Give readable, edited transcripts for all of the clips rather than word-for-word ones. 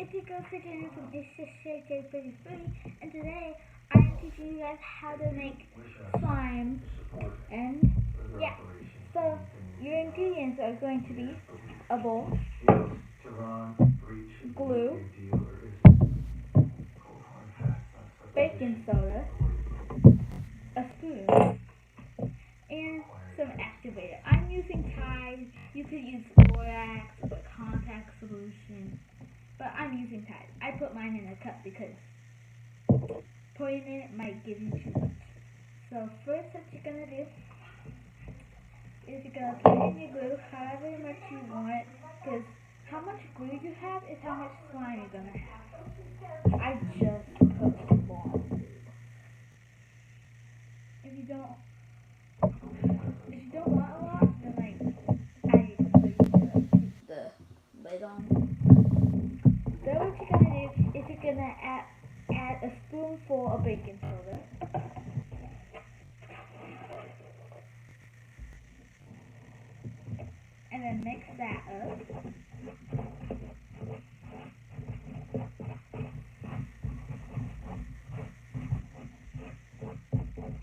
It's your girl Fidget from It's Just J33, and today I'm teaching you guys how to make slime. And yeah, so your ingredients are going to be a bowl, glue, baking soda, a spoon, and some activator. I'm using Tide. You could use borax or contact solution, but I'm using Tide. I put mine in a cup because putting it might give you too much. So first what you're going to do is you're going to put in your glue however much you want, because how much glue you have is how much slime you're going to have. I just put more glue. If you don't want a lot, then I put the lid on. Then what you're going to do is you're going to add a spoonful of baking soda. And then mix that up.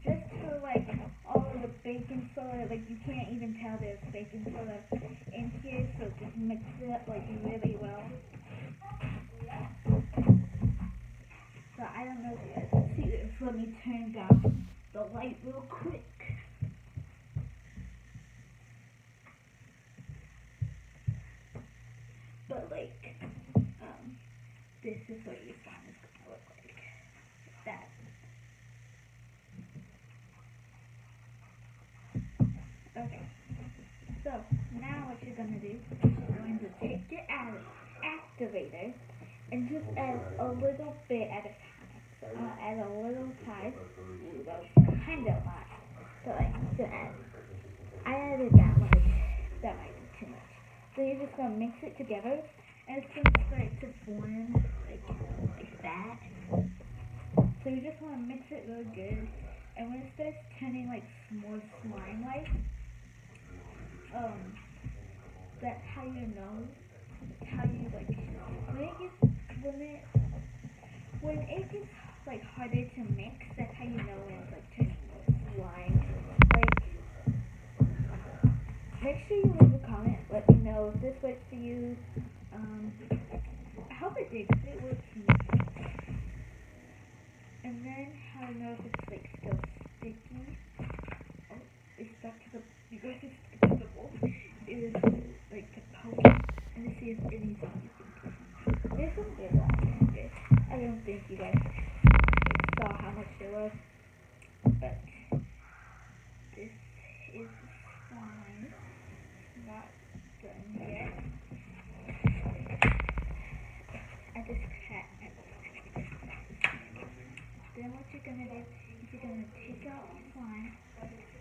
Just for all of the baking soda, you can't even tell there's baking soda in here, so just mix it up really well. So I don't know if you guys can see this. Let me turn down the light real quick. But this is what your slime is gonna look like. That. Okay. So now what you're gonna do is you're going to take your activator and just add a little bit at a time. So I'm gonna add a little Tide. Ooh, that was kind of a lot. So I added that might be too much. So you're just gonna mix it together, and it's gonna start to form like that. So you just wanna mix it really good, and when it starts turning more slime-like, that's how you know how you when it gets harder to mix, that's how you know when it's turning more slime. Make sure you leave a comment. Let me know if this works for you. I hope it did, because it worked for me. And then how to know if it's still sticky. Oh, it's stuck to the. You guys are stuck to the bowl. Is to poke and to see if anything. There's some good ones. Okay. I don't think you guys saw how much there was, but this is slime. Not done yet. I just cracked. Then what you're gonna do is you're gonna take out your slime.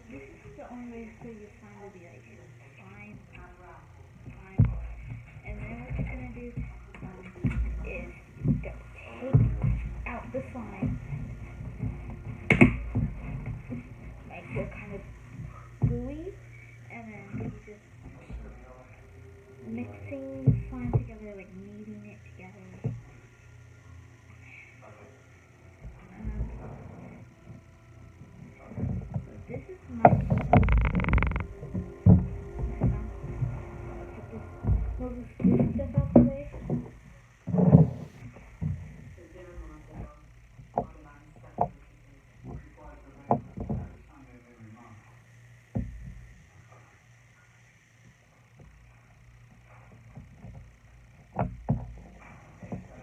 This is the only way for your slime to be slime. And then what you're gonna do is you're gonna take out the slime. Make it kind of gooey, and then you just mixing the slime together, kneading it together. So this is my move this stuff out the way.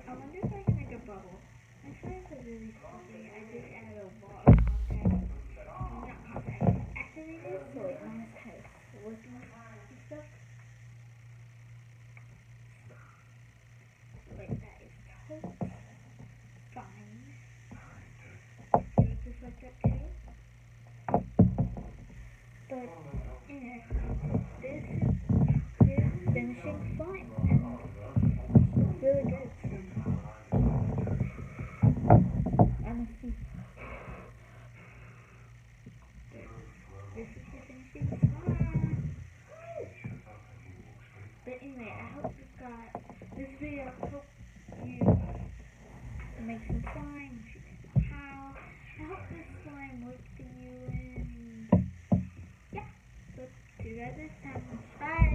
I wonder if I can make a bubble. My slimes are really sticky. I did add a lot of activators, so mine is kind of slippy and stuff. That is totally fine. Just like that too. But this is finishing slime, and it's really good. I'm gonna see. This is the finishing slime. But anyway, I hope you got this video. I hope you slime, if you didn't know how. I hope this slime works for you, and yeah, so see you guys next time. Bye!